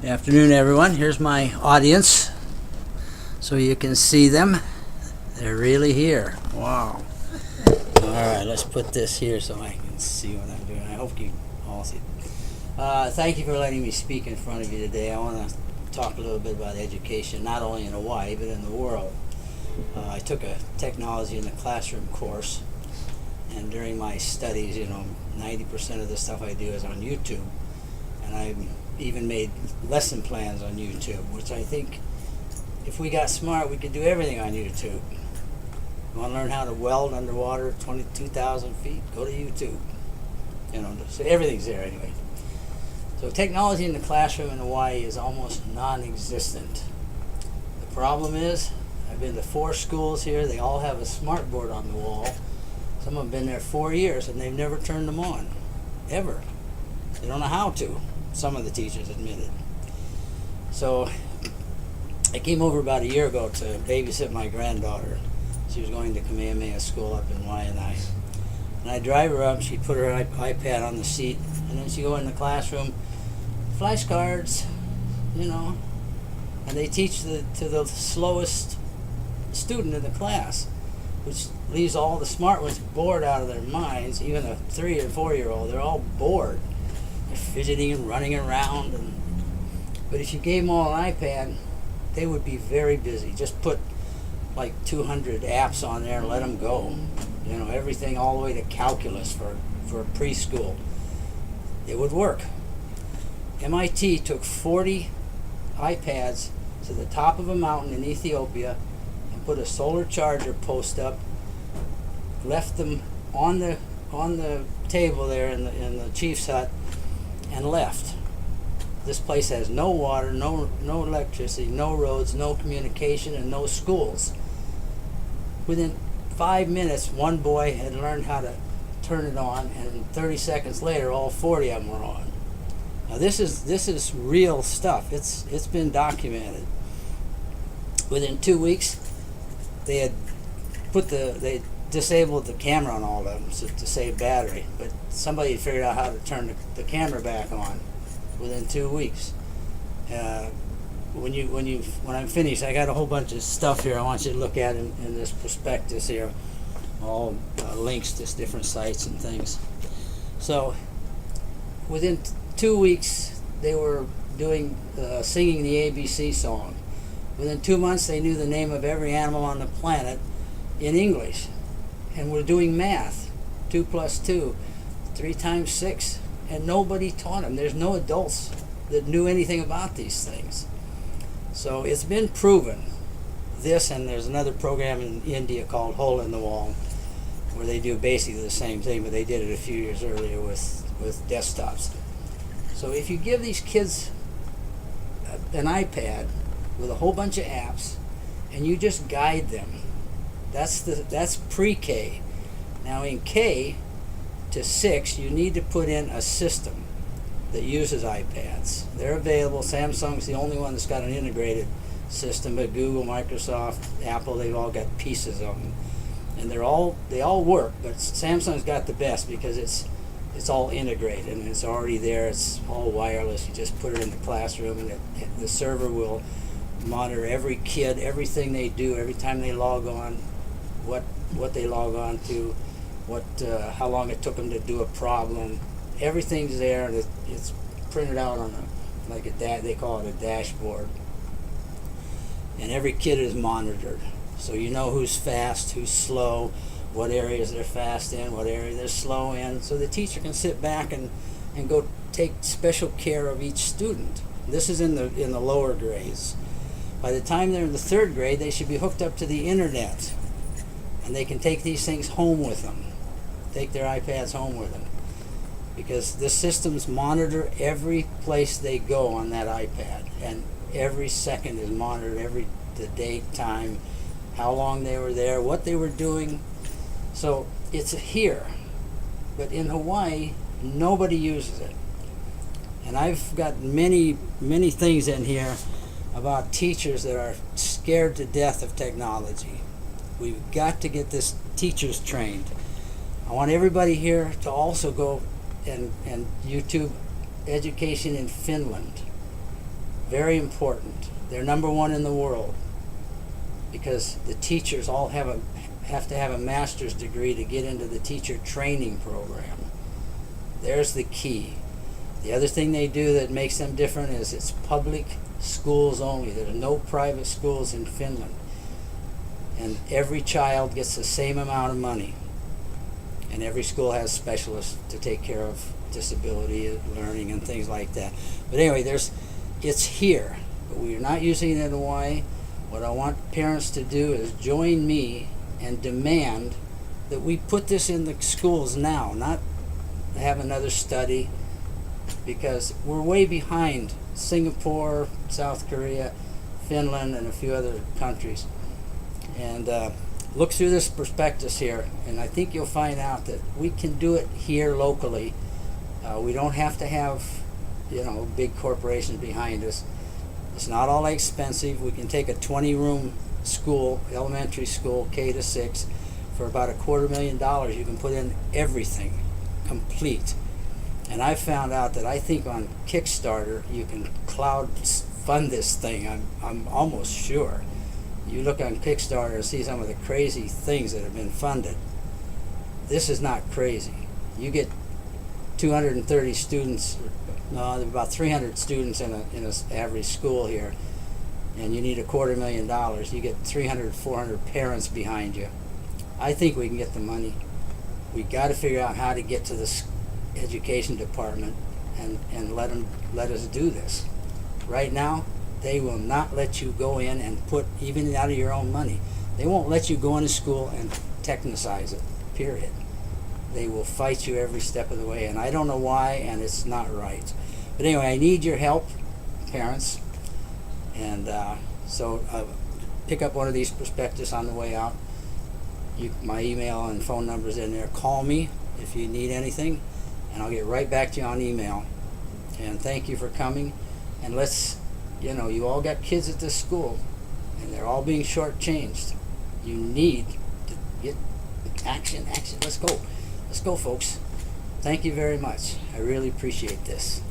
Afternoon, everyone. Here's my audience so you can see them. They're really here. Wow. All right, let's put this here so I can see what I'm doing. I hope you all see. Thank you for letting me speak in front of you today. I want to talk a little bit about education, not only in Hawaii, but in the world. I took a technology in the classroom course, and during my studies, 90% of the stuff I do is on YouTube. And I even made lesson plans on YouTube, which I think if we got smart, we could do everything on YouTube. You want to learn how to weld underwater 22,000 feet? Go to YouTube. So everything's there anyway. So technology in the classroom in Hawaii is almost non-existent. The problem is, I've been to 4 schools here. They all have a smart board on the wall. Some of them have been there 4 years and they've never turned them on, ever. They don't know how to. Some of the teachers admitted. So I came over about a year ago to babysit my granddaughter. She was going to Kamehameha School up in Waianae. And I drive her up, she'd put her iPad on the seat, and then she'd go in the classroom, flashcards, and they teach to the slowest student in the class, which leaves all the smart ones bored out of their minds. Even a 3 or 4-year-old, they're all bored. They're fidgeting and running around. But if you gave them all an iPad, they would be very busy. Just put like 200 apps on there and let them go. Everything all the way to calculus for preschool. It would work. MIT took 40 iPads to the top of a mountain in Ethiopia and put a solar charger post up, left them on the table there in the chief's hut, and left. This place has no water, no electricity, no roads, no communication, and no schools. Within 5 minutes, one boy had learned how to turn it on, and 30 seconds later, all 40 of them were on. Now this is real stuff. It's been documented. Within 2 weeks, they had they disabled the camera on all of them to save battery, but somebody had figured out how to turn the camera back on within 2 weeks. When I'm finished, I got a whole bunch of stuff here I want you to look at in this prospectus here, all links to different sites and things. So within 2 weeks, they were doing singing the ABC song. Within 2 months, they knew the name of every animal on the planet in English. And we're doing math, 2 plus 2, 3 times 6, and nobody taught them. There's no adults that knew anything about these things. So it's been proven. This, and there's another program in India called Hole in the Wall, where they do basically the same thing, but they did it a few years earlier with desktops. So if you give these kids an iPad with a whole bunch of apps, and you just guide them, that's pre-K. Now in K to 6, you need to put in a system that uses iPads. They're available. Samsung's the only one that's got an integrated system, but Google, Microsoft, Apple, they've all got pieces of them, and they all work. But Samsung's got the best because it's all integrated and it's already there. It's all wireless. You just put it in the classroom, and the server will monitor every kid, everything they do, every time they log on, what they log on to, how long it took them to do a problem. Everything's there, and it's printed out on they call it a dashboard. And every kid is monitored, so you know who's fast, who's slow, what areas they're fast in, what area they're slow in. So the teacher can sit back and go take special care of each student. This is in the lower grades. By the time they're in the 3rd grade, they should be hooked up to the internet, and they can take these things home with them. Take their iPads home with them, because the systems monitor every place they go on that iPad, and every second is monitored, the date, time, how long they were there, what they were doing. So it's here, but in Hawaii, nobody uses it. And I've got many things in here about teachers that are scared to death of technology. We've got to get this teachers trained. I want everybody here to also go and YouTube education in Finland. Very important. They're number one in the world because the teachers all have to have a master's degree to get into the teacher training program. There's the key. The other thing they do that makes them different is it's public schools only. There are no private schools in Finland. And every child gets the same amount of money. And every school has specialists to take care of disability learning and things like that. But anyway, it's here. But we're not using it in Hawaii. What I want parents to do is join me and demand that we put this in the schools now, not have another study, because we're way behind Singapore, South Korea, Finland, and a few other countries. And look through this prospectus here, and I think you'll find out that we can do it here locally. We don't have to have, big corporations behind us. It's not all that expensive. We can take a 20-room school, elementary school, K to 6, for about $250,000. You can put in everything, complete. And I found out that I think on Kickstarter you can cloud fund this thing. I'm almost sure. You look on Kickstarter and see some of the crazy things that have been funded. This is not crazy. You get 230 students, no, about 300 students in an average school here, and you need $250,000. You get 300, 400 parents behind you. I think we can get the money. We got to figure out how to get to the education department and let us do this. Right now, they will not let you go in and put even out of your own money. They won't let you go into school and technicize it, period. They will fight you every step of the way, and I don't know why, and it's not right. But anyway, I need your help, parents, and so pick up one of these prospectus on the way out. My email and phone number's in there. Call me if you need anything, and I'll get right back to you on email. And thank you for coming, and let's, you all got kids at this school, and they're all being shortchanged. You need to get action. Let's go, folks. Thank you very much. I really appreciate this.